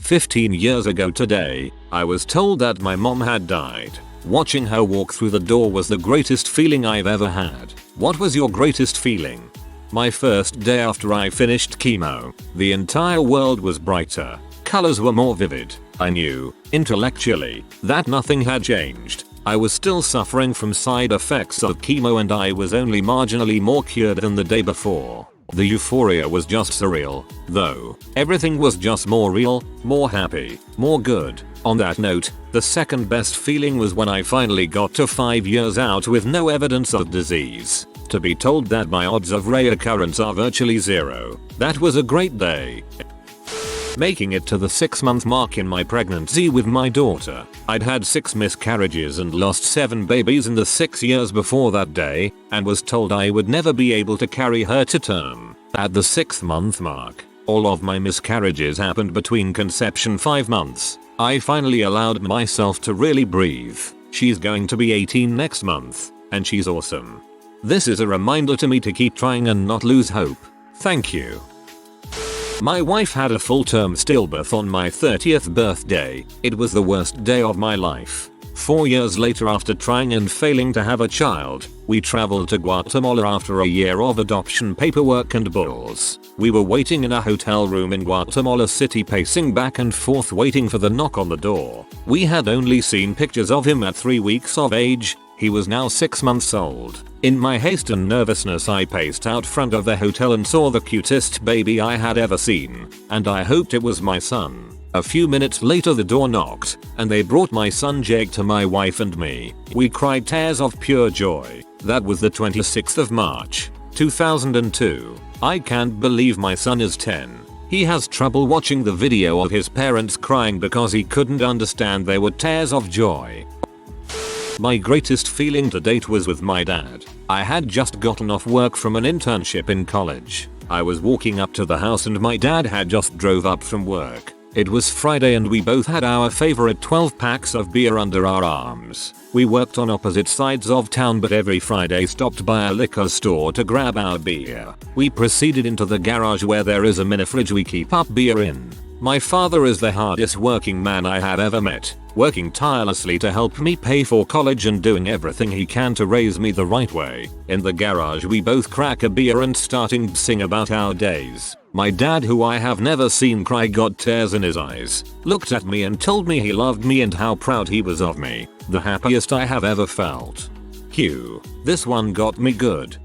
15 years ago today, I was told that my mom had died. Watching her walk through the door was the greatest feeling I've ever had. What was your greatest feeling? My first day after I finished chemo. The entire world was brighter. Colors were more vivid. I knew, intellectually, that nothing had changed. I was still suffering from side effects of chemo and I was only marginally more cured than the day before. The euphoria was just surreal, though. Everything was just more real, more happy, more good. On that note, the second best feeling was when I finally got to 5 years out with no evidence of disease. To be told that my odds of reoccurrence are virtually zero. That was a great day. Making it to the 6-month mark in my pregnancy with my daughter. I'd had 6 miscarriages and lost 7 babies in the 6 years before that day, and was told I would never be able to carry her to term. At the 6th month mark, all of my miscarriages happened between conception 5 months. I finally allowed myself to really breathe. She's going to be 18 next month, and she's awesome. This is a reminder to me to keep trying and not lose hope. Thank you. My wife had a full-term stillbirth on my 30th birthday. It was the worst day of my life. 4 years later, after trying and failing to have a child, we traveled to Guatemala after a year of adoption paperwork and bulls. We were waiting in a hotel room in Guatemala City, pacing back and forth waiting for the knock on the door. We had only seen pictures of him at 3 weeks of age. He was now 6 months old. In my haste and nervousness, I paced out front of the hotel and saw the cutest baby I had ever seen, and I hoped it was my son. A few minutes later the door knocked, and they brought my son Jake to my wife and me. We cried tears of pure joy. That was the 26th of March, 2002. I can't believe my son is 10. He has trouble watching the video of his parents crying because he couldn't understand they were tears of joy. My greatest feeling to date was with my dad. I had just gotten off work from an internship in college. I was walking up to the house and my dad had just drove up from work. It was Friday and we both had our favorite 12 packs of beer under our arms. We worked on opposite sides of town but every Friday stopped by a liquor store to grab our beer. We proceeded into the garage where there is a mini fridge we keep up beer in. My father is the hardest working man I have ever met, working tirelessly to help me pay for college and doing everything he can to raise me the right way. In the garage we both crack a beer and starting to sing about our days. My dad, who I have never seen cry, got tears in his eyes, looked at me and told me he loved me and how proud he was of me. The happiest I have ever felt. Q. This one got me good.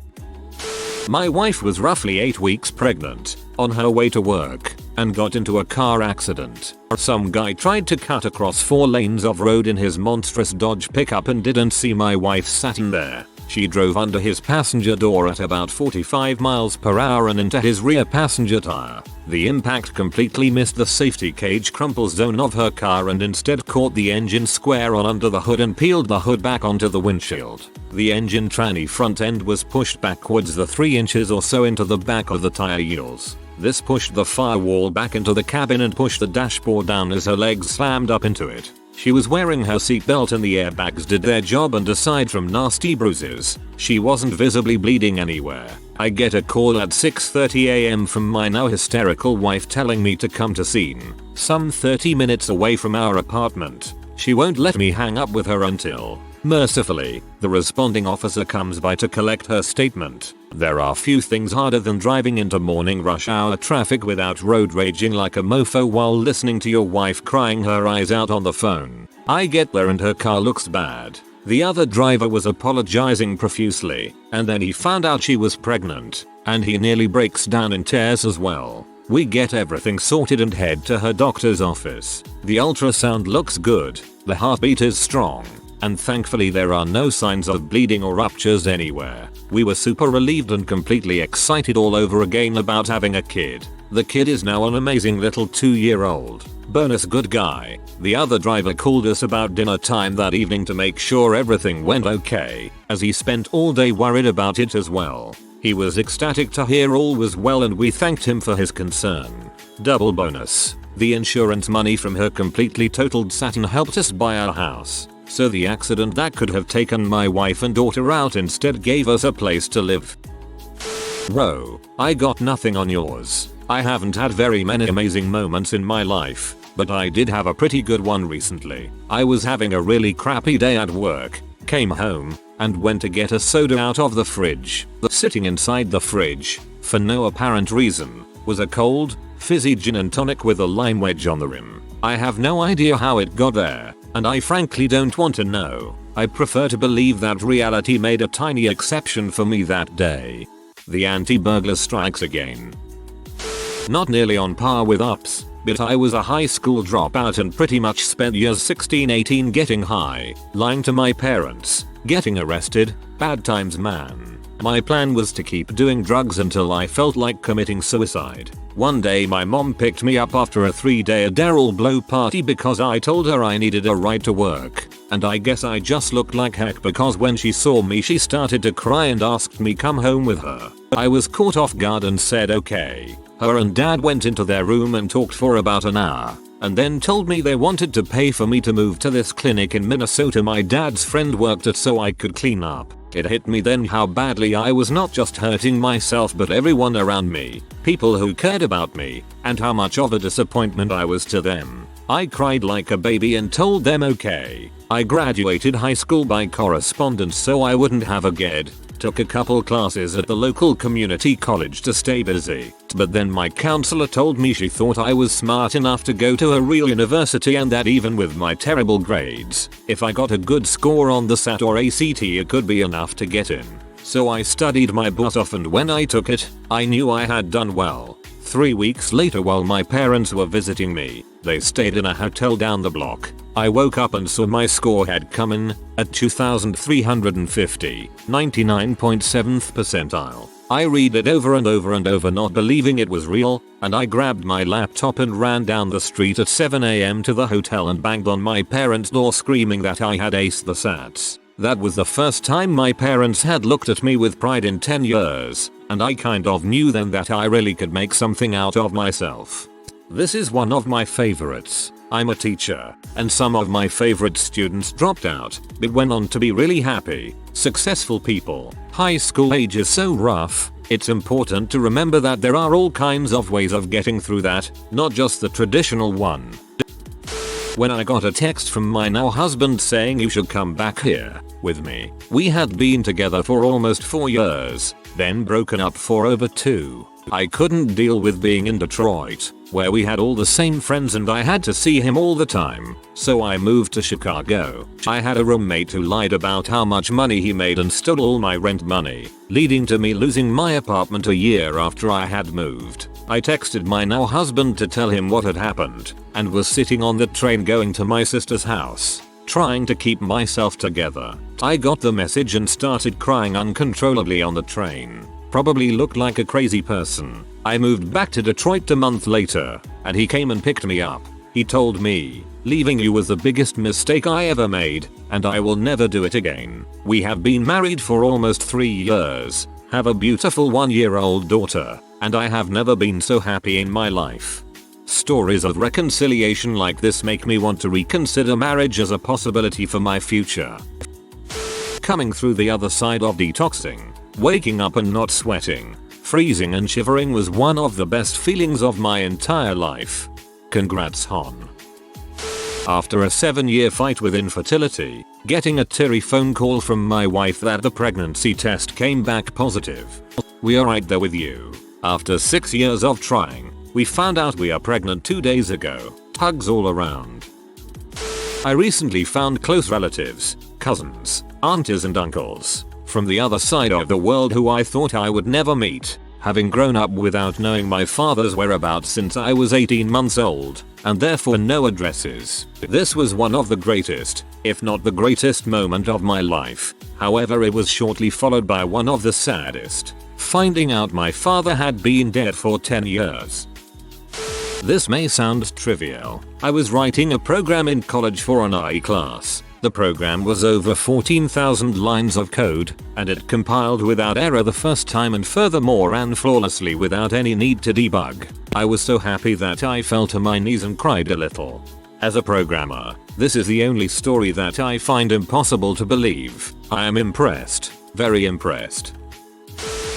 My wife was roughly 8 weeks pregnant, on her way to work, and got into a car accident. Some guy tried to cut across 4 lanes of road in his monstrous Dodge pickup and didn't see my wife sat in there. She drove under his passenger door at about 45 miles per hour and into his rear passenger tire. The impact completely missed the safety cage crumple zone of her car and instead caught the engine square on under the hood and peeled the hood back onto the windshield. The engine tranny front end was pushed backwards the 3 inches or so into the back of the tire wheels. This pushed the firewall back into the cabin and pushed the dashboard down as her legs slammed up into it. She was wearing her seatbelt and the airbags did their job, and aside from nasty bruises, she wasn't visibly bleeding anywhere. I get a call at 6:30 AM from my now hysterical wife telling me to come to scene, some 30 minutes away from our apartment. She won't let me hang up with her until, mercifully, the responding officer comes by to collect her statement. There are few things harder than driving into morning rush hour traffic without road raging like a mofo while listening to your wife crying her eyes out on the phone. I get there and her car looks bad. The other driver was apologizing profusely, and then he found out she was pregnant, and he nearly breaks down in tears as well. We get everything sorted and head to her doctor's office. The ultrasound looks good, the heartbeat is strong, and thankfully there are no signs of bleeding or ruptures anywhere. We were super relieved and completely excited all over again about having a kid. The kid is now an amazing little 2-year-old. Bonus good guy. The other driver called us about dinner time that evening to make sure everything went okay, as he spent all day worried about it as well. He was ecstatic to hear all was well and we thanked him for his concern. Double bonus. The insurance money from her completely totaled Saturn helped us buy our house. So the accident that could have taken my wife and daughter out instead gave us a place to live. Bro, I got nothing on yours. I haven't had very many amazing moments in my life. but I did have a pretty good one recently. I was having a really crappy day at work, came home, and went to get a soda out of the fridge. Sitting inside the fridge, for no apparent reason, was a cold, fizzy gin and tonic with a lime wedge on the rim. I have no idea how it got there, and I frankly don't want to know. I prefer to believe that reality made a tiny exception for me that day. The anti-burglar strikes again. Not nearly on par with ups, but I was a high school dropout and pretty much spent years 16-18 getting high, lying to my parents, getting arrested, bad times man. My plan was to keep doing drugs until I felt like committing suicide. One day my mom picked me up after a 3-day Daryl blow party because I told her I needed a ride to work, and I guess I just looked like heck because when she saw me she started to cry and asked me come home with her. I was caught off guard and said okay. Her and dad went into their room and talked for about an hour, and then told me they wanted to pay for me to move to this clinic in Minnesota my dad's friend worked at so I could clean up. It hit me then how badly I was not just hurting myself but everyone around me, people who cared about me, and how much of a disappointment I was to them. I cried like a baby and told them okay. I graduated high school by correspondence so I wouldn't have a GED. Took a couple classes at the local community college to stay busy, but then my counselor told me she thought I was smart enough to go to a real university and that even with my terrible grades, if I got a good score on the SAT or ACT it could be enough to get in. So I studied my butt off and when I took it, I knew I had done well. 3 weeks later while my parents were visiting me, they stayed in a hotel down the block. I woke up and saw my score had come in at 2,350, 99.7th percentile. I read it over and over and over not believing it was real, and I grabbed my laptop and ran down the street at 7 AM to the hotel and banged on my parents' door screaming that I had aced the SATs. That was the first time my parents had looked at me with pride in 10 years, and I kind of knew then that I really could make something out of myself. This is one of my favorites. I'm a teacher, and some of my favorite students dropped out, but went on to be really happy, successful people. High school age is so rough, it's important to remember that there are all kinds of ways of getting through that, not just the traditional one. When I got a text from my now husband saying you should come back here with me. We had been together for almost 4 years, then broken up for over 2. I couldn't deal with being in Detroit, where we had all the same friends and I had to see him all the time, so I moved to Chicago. I had a roommate who lied about how much money he made and stole all my rent money, leading to me losing my apartment a year after I had moved. I texted my now husband to tell him what had happened, and was sitting on the train going to my sister's house, trying to keep myself together. I got the message and started crying uncontrollably on the train. Probably looked like a crazy person. I moved back to Detroit a month later, and he came and picked me up. He told me, leaving you was the biggest mistake I ever made, and I will never do it again. We have been married for almost 3 years, have a beautiful 1-year-old daughter, and I have never been so happy in my life. Stories of reconciliation like this make me want to reconsider marriage as a possibility for my future. Coming through the other side of detoxing. Waking up and not sweating, freezing and shivering was one of the best feelings of my entire life. Congrats hon. After a 7-year fight with infertility, getting a teary phone call from my wife that the pregnancy test came back positive. We are right there with you. After 6 years of trying, we found out we are pregnant 2 days ago. Hugs all around. I recently found close relatives, cousins, aunties and uncles from the other side of the world who I thought I would never meet, having grown up without knowing my father's whereabouts since I was 18 months old, and therefore no addresses. This was one of the greatest, if not the greatest moment of my life. However, it was shortly followed by one of the saddest, finding out my father had been dead for 10 years. This may sound trivial. I was writing a program in college for an IE class. The program was over 14,000 lines of code, and it compiled without error the first time and furthermore ran flawlessly without any need to debug. I was so happy that I fell to my knees and cried a little. As a programmer, this is the only story that I find impossible to believe. I am impressed, very impressed.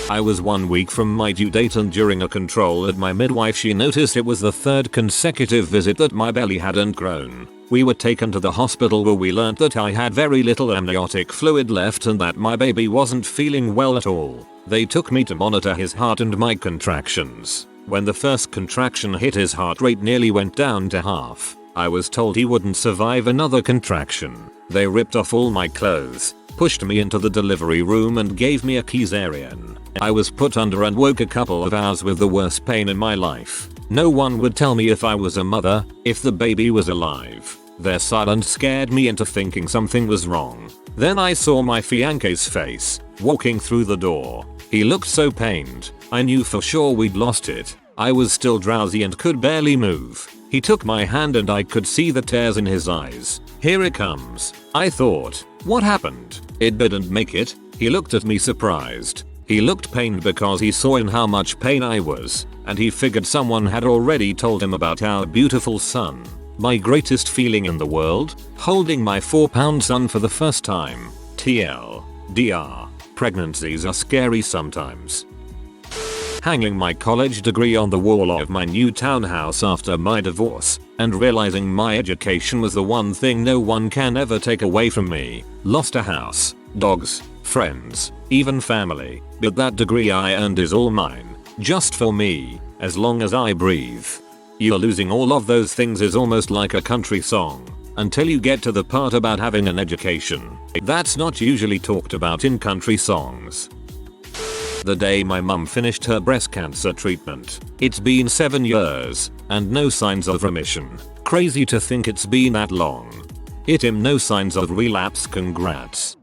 I was 1 week from my due date, and during a control at my midwife she noticed it was the 3rd consecutive visit that my belly hadn't grown. We were taken to the hospital where we learned that I had very little amniotic fluid left and that my baby wasn't feeling well at all. They took me to monitor his heart and my contractions. When the first contraction hit, his heart rate nearly went down to half. I was told he wouldn't survive another contraction. They ripped off all my clothes, pushed me into the delivery room and gave me a cesarean. I was put under and woke a couple of hours with the worst pain in my life. No one would tell me if I was a mother, if the baby was alive. Their silence scared me into thinking something was wrong. Then I saw my fiance's face, walking through the door. He looked so pained. I knew for sure we'd lost it. I was still drowsy and could barely move. He took my hand and I could see the tears in his eyes. Here it comes. I thought, what happened? It didn't make it. He looked at me surprised. He looked pained because he saw in how much pain I was, and he figured someone had already told him about our beautiful son. My greatest feeling in the world? Holding my 4-pound son for the first time. TLDR. Pregnancies are scary sometimes. Hanging my college degree on the wall of my new townhouse after my divorce, and realizing my education was the one thing no one can ever take away from me. Lost a house, dogs, friends, even family, but that degree I earned is all mine. Just for me, as long as I breathe. You're losing all of those things is almost like a country song, until you get to the part about having an education. That's not usually talked about in country songs. The day my mum finished her breast cancer treatment. It's been 7 years, and no signs of remission. Crazy to think it's been that long. No signs of relapse. Congrats.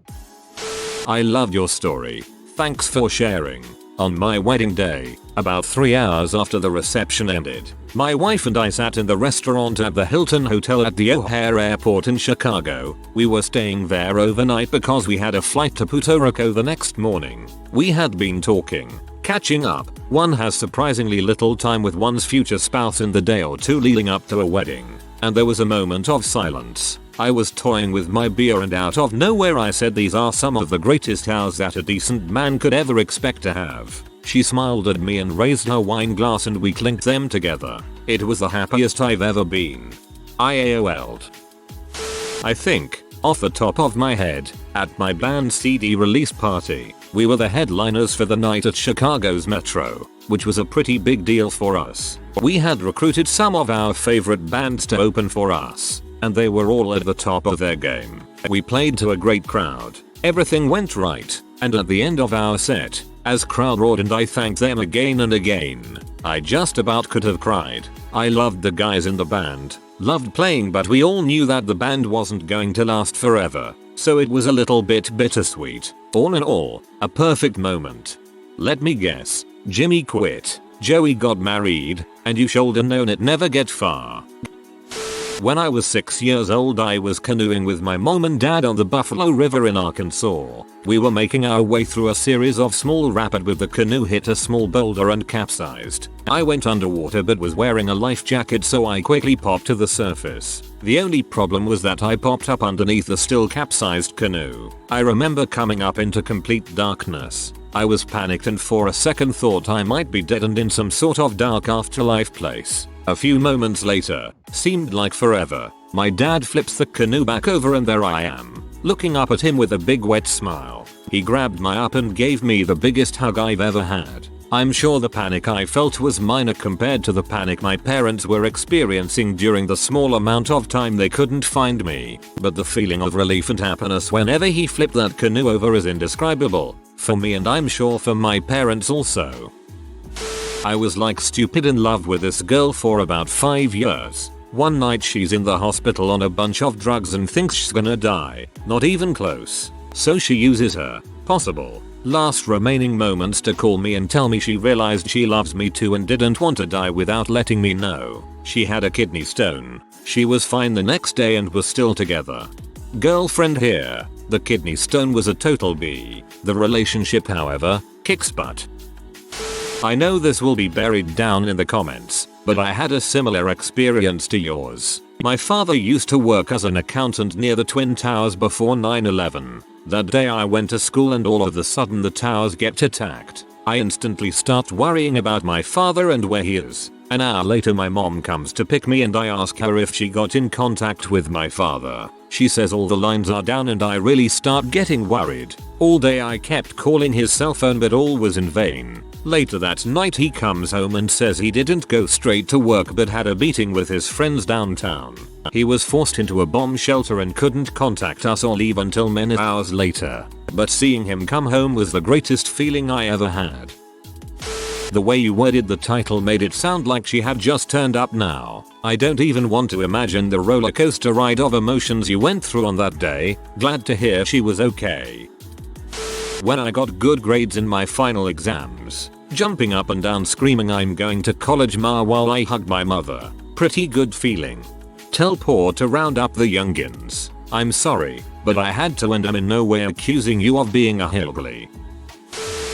I loved your story. Thanks for sharing. On my wedding day, about 3 hours after the reception ended, my wife and I sat in the restaurant at the Hilton Hotel at the O'Hare Airport in Chicago. We were staying there overnight because we had a flight to Puerto Rico the next morning. We had been talking, catching up. One has surprisingly little time with one's future spouse in the day or two leading up to a wedding, and there was a moment of silence. I was toying with my beer and out of nowhere I said, "These are some of the greatest hours that a decent man could ever expect to have." She smiled at me and raised her wine glass and we clinked them together. It was the happiest I've ever been. I AOL'd. I think, off the top of my head, at my band CD release party, we were the headliners for the night at Chicago's Metro, which was a pretty big deal for us. We had recruited some of our favorite bands to open for us, and they were all at the top of their game. We played to a great crowd. Everything went right, and at the end of our set, as crowd roared and I thanked them again and again, I just about could have cried. I loved the guys in the band, loved playing, but we all knew that the band wasn't going to last forever, so it was a little bit bittersweet. All in all, a perfect moment. Let me guess, Jimmy quit, Joey got married, and you shoulda known it never get far. When I was 6 years old, I was canoeing with my mom and dad on the Buffalo River in Arkansas. We were making our way through a series of small rapids when the canoe hit a small boulder and capsized. I went underwater but was wearing a life jacket, so I quickly popped to the surface. The only problem was that I popped up underneath the still capsized canoe. I remember coming up into complete darkness. I was panicked and for a second thought I might be dead and in some sort of dark afterlife place. A few moments later, seemed like forever, my dad flips the canoe back over and there I am, looking up at him with a big wet smile. He grabbed my up and gave me the biggest hug I've ever had. I'm sure the panic I felt was minor compared to the panic my parents were experiencing during the small amount of time they couldn't find me, but the feeling of relief and happiness whenever he flipped that canoe over is indescribable, for me and I'm sure for my parents also. I was like stupid in love with this girl for about 5 years. One night she's in the hospital on a bunch of drugs and thinks she's gonna die. Not even close. So she uses her possible last remaining moments to call me and tell me she realized she loves me too and didn't want to die without letting me know. She had a kidney stone. She was fine the next day and was still together. Girlfriend here. The kidney stone was a total B. The relationship, however, kicks butt. I know this will be buried down in the comments, but I had a similar experience to yours. My father used to work as an accountant near the Twin Towers before 9/11. That day I went to school and all of a sudden the towers get attacked. I instantly start worrying about my father and where he is. An hour later my mom comes to pick me and I ask her if she got in contact with my father. She says all the lines are down and I really start getting worried. All day I kept calling his cell phone but all was in vain. Later that night he comes home and says he didn't go straight to work but had a meeting with his friends downtown. He was forced into a bomb shelter and couldn't contact us or leave until many hours later. But seeing him come home was the greatest feeling I ever had. The way you worded the title made it sound like she had just turned up now. I don't even want to imagine the roller coaster ride of emotions you went through on that day. Glad to hear she was okay. When I got good grades in my final exams, jumping up and down screaming I'm going to college ma while I hugged my mother. Pretty good feeling. Tell Paw to round up the youngins. I'm sorry, but I had to and I'm in no way accusing you of being a hillbilly.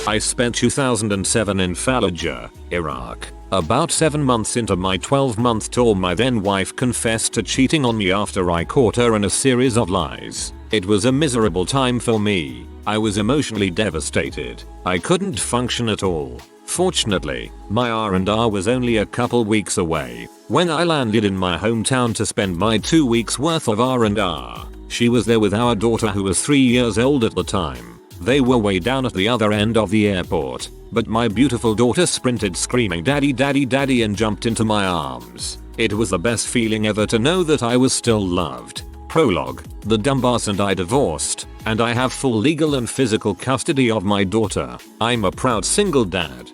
I spent 2007 in Fallujah, Iraq. About 7 months into my 12-month tour my then wife confessed to cheating on me after I caught her in a series of lies. It was a miserable time for me. I was emotionally devastated. I couldn't function at all. Fortunately, my R&R was only a couple weeks away. When I landed in my hometown to spend my 2 weeks worth of R&R, she was there with our daughter who was 3 years old at the time. They were way down at the other end of the airport, but my beautiful daughter sprinted screaming daddy daddy daddy and jumped into my arms. It was the best feeling ever to know that I was still loved. Prologue, the dumbass and I divorced, and I have full legal and physical custody of my daughter. I'm a proud single dad.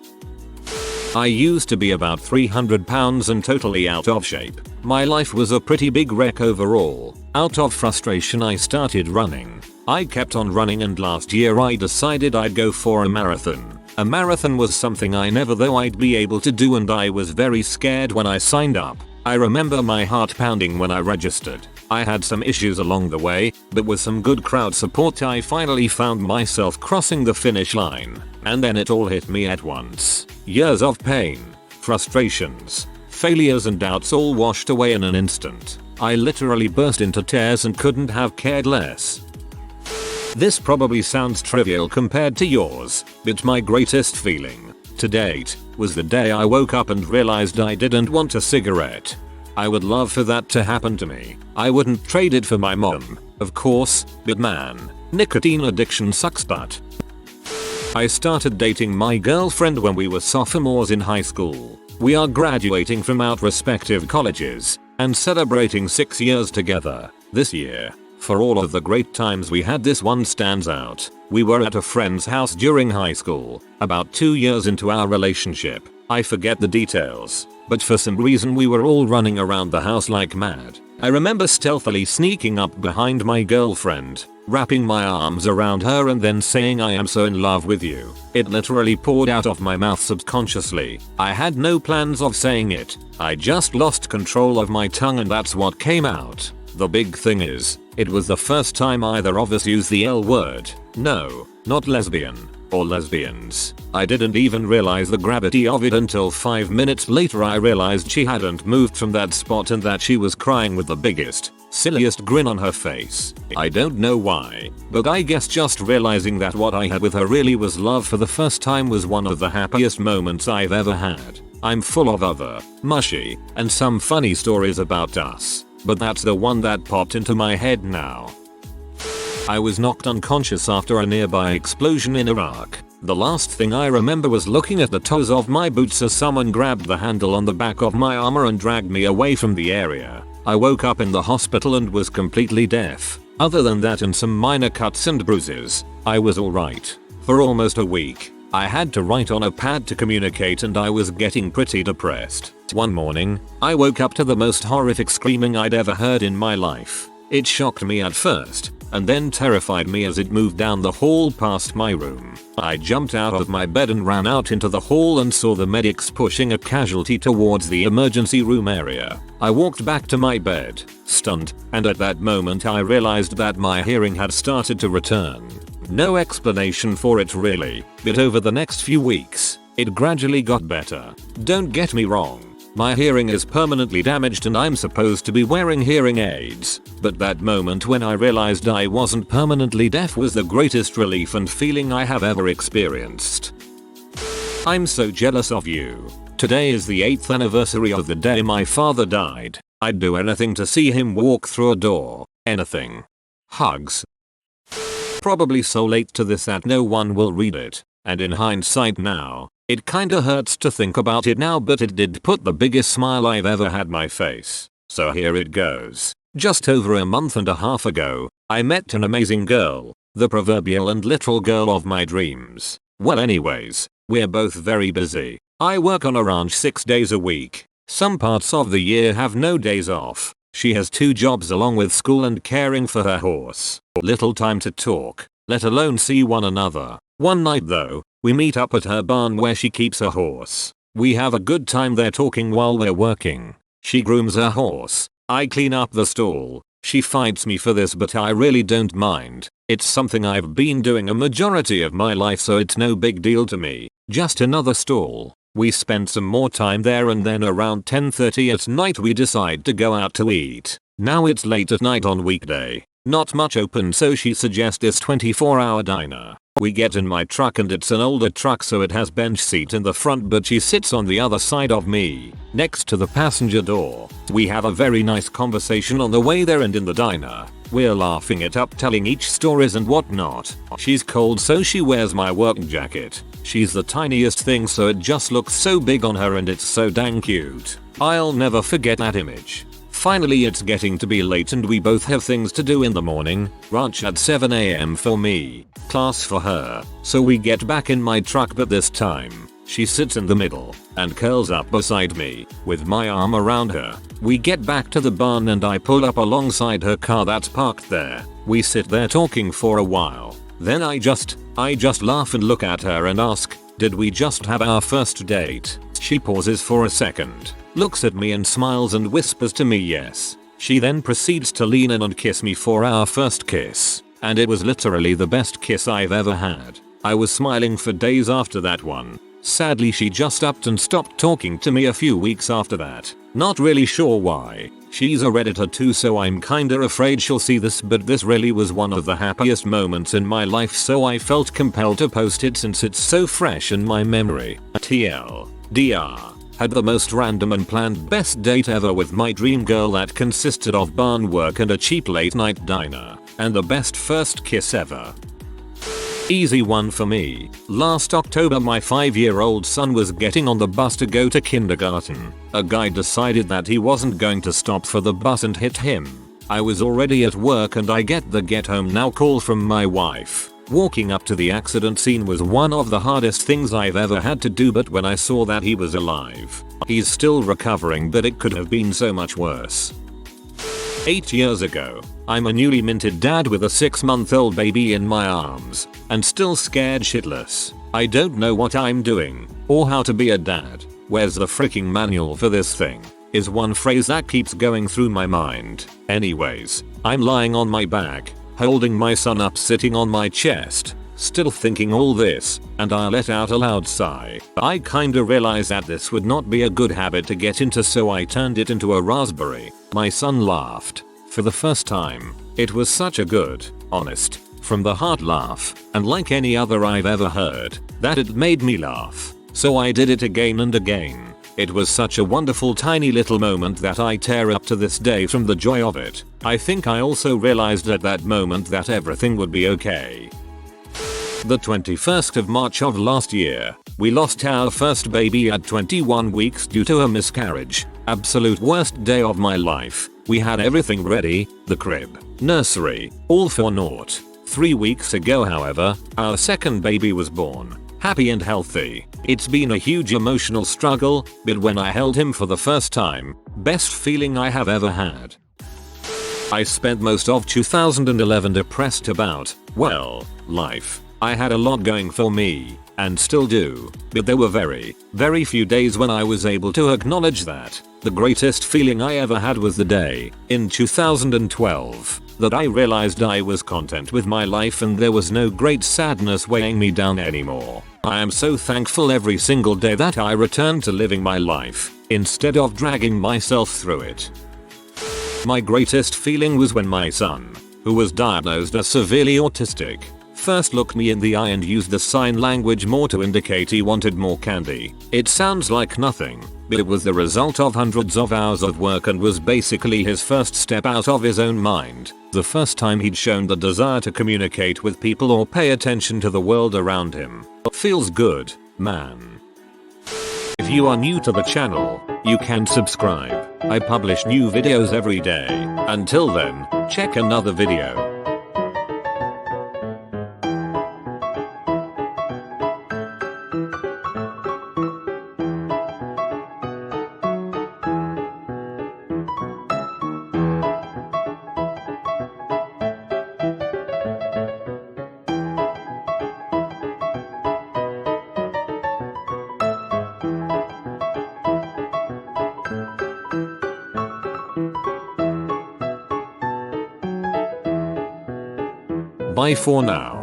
I used to be about 300 pounds and totally out of shape. My life was a pretty big wreck overall. Out of frustration I started running. I kept on running and last year I decided I'd go for a marathon. A marathon was something I never thought I'd be able to do and I was very scared when I signed up. I remember my heart pounding when I registered. I had some issues along the way, but with some good crowd support I finally found myself crossing the finish line. And then it all hit me at once. Years of pain, frustrations, failures and doubts all washed away in an instant. I literally burst into tears and couldn't have cared less. This probably sounds trivial compared to yours, but my greatest feeling, to date, was the day I woke up and realized I didn't want a cigarette. I would love for that to happen to me. I wouldn't trade it for my mom, of course, but man, nicotine addiction sucks butt. I started dating my girlfriend when we were sophomores in high school. We are graduating from our respective colleges and celebrating 6 years together this year. For all of the great times we had, this one stands out. We were at a friend's house during high school, about 2 years into our relationship. I forget the details, but for some reason we were all running around the house like mad. I remember stealthily sneaking up behind my girlfriend, wrapping my arms around her and then saying I am so in love with you. It literally poured out of my mouth subconsciously. I had no plans of saying it. I just lost control of my tongue and that's what came out. The big thing is, it was the first time either of us used the L word. No, not lesbian, or lesbians. I didn't even realize the gravity of it until 5 minutes later I realized she hadn't moved from that spot and that she was crying with the biggest, silliest grin on her face. I don't know why, but I guess just realizing that what I had with her really was love for the first time was one of the happiest moments I've ever had. I'm full of other, mushy, and some funny stories about us, but that's the one that popped into my head now. I was knocked unconscious after a nearby explosion in Iraq. The last thing I remember was looking at the toes of my boots as someone grabbed the handle on the back of my armor and dragged me away from the area. I woke up in the hospital and was completely deaf. Other than that and some minor cuts and bruises, I was alright. For almost a week, I had to write on a pad to communicate and I was getting pretty depressed. One morning, I woke up to the most horrific screaming I'd ever heard in my life. It shocked me at first, and then terrified me as it moved down the hall past my room. I jumped out of my bed and ran out into the hall and saw the medics pushing a casualty towards the emergency room area. I walked back to my bed, stunned, and at that moment I realized that my hearing had started to return. No explanation for it really, but over the next few weeks, it gradually got better. Don't get me wrong. My hearing is permanently damaged and I'm supposed to be wearing hearing aids, but that moment when I realized I wasn't permanently deaf was the greatest relief and feeling I have ever experienced. I'm so jealous of you. Today is the 8th anniversary of the day my father died. I'd do anything to see him walk through a door. Anything. Hugs. Probably so late to this that no one will read it, and in hindsight now, it kinda hurts to think about it now, but it did put the biggest smile I've ever had my face. So here it goes. Just over a month and a half ago, I met an amazing girl, the proverbial and literal girl of my dreams. Well anyways, we're both very busy. I work on a ranch 6 days a week. Some parts of the year have no days off. She has 2 jobs along with school and caring for her horse. Little time to talk, let alone see one another. One night though, we meet up at her barn where she keeps a horse. We have a good time there talking while we're working. She grooms her horse. I clean up the stall. She fights me for this, but I really don't mind. It's something I've been doing a majority of my life, so it's no big deal to me. Just another stall. We spend some more time there, and then around 10:30 at night we decide to go out to eat. Now it's late at night on weekday. Not much open, so she suggests this 24-hour diner. We get in my truck, and it's an older truck so it has bench seat in the front, but she sits on the other side of me, next to the passenger door. We have a very nice conversation on the way there and in the diner. We're laughing it up, telling each stories and whatnot. She's cold so she wears my work jacket. She's the tiniest thing so it just looks so big on her, and it's so dang cute. I'll never forget that image. Finally it's getting to be late and we both have things to do in the morning. Ranch at 7 AM for me, class for her. So we get back in my truck, but this time, she sits in the middle and curls up beside me with my arm around her. We get back to the barn and I pull up alongside her car that's parked there. We sit there talking for a while. Then I just laugh and look at her and ask, did we just have our first date? She pauses for a second, looks at me and smiles and whispers to me yes. She then proceeds to lean in and kiss me for our first kiss. And it was literally the best kiss I've ever had. I was smiling for days after that one. Sadly she just upped and stopped talking to me a few weeks after that. Not really sure why. She's a Redditor too, so I'm kinda afraid she'll see this, but this really was one of the happiest moments in my life, so I felt compelled to post it since it's so fresh in my memory. TLDR. Had the most random and planned best date ever with my dream girl that consisted of barn work and a cheap late night diner. And the best first kiss ever. Easy one for me. Last October my 5-year-old son was getting on the bus to go to kindergarten. A guy decided that he wasn't going to stop for the bus and hit him. I was already at work and I get the get home now call from my wife. Walking up to the accident scene was one of the hardest things I've ever had to do, but when I saw that he was alive. He's still recovering, but it could have been so much worse. 8 years ago, I'm a newly minted dad with a 6-month-old baby in my arms, and still scared shitless. I don't know what I'm doing, or how to be a dad. Where's the freaking manual for this thing? Is one phrase that keeps going through my mind. Anyways, I'm lying on my back, holding my son up sitting on my chest, still thinking all this, and I let out a loud sigh. I kinda realized that this would not be a good habit to get into, so I turned it into a raspberry. My son laughed. For the first time. It was such a good, honest, from the heart laugh, and like any other I've ever heard, that it made me laugh. So I did it again and again. It was such a wonderful tiny little moment that I tear up to this day from the joy of it. I think I also realized at that moment that everything would be okay. The 21st of March of last year, we lost our first baby at 21 weeks due to a miscarriage. Absolute worst day of my life. We had everything ready, the crib, nursery, all for naught. 3 weeks ago however, our second baby was born. Happy and healthy. It's been a huge emotional struggle, but when I held him for the first time, best feeling I have ever had. I spent most of 2011 depressed about, well, life. I had a lot going for me, and still do, but there were very few days when I was able to acknowledge that. The greatest feeling I ever had was the day, in 2012, that I realized I was content with my life and there was no great sadness weighing me down anymore. I am so thankful every single day that I returned to living my life, instead of dragging myself through it. My greatest feeling was when my son, who was diagnosed as severely autistic, first looked me in the eye and used the sign language more to indicate he wanted more candy. It sounds like nothing, but it was the result of hundreds of hours of work and was basically his first step out of his own mind. The first time he'd shown the desire to communicate with people or pay attention to the world around him. Feels good, man. If you are new to the channel, you can subscribe. I publish new videos every day. Until then, check another video. Bye for now.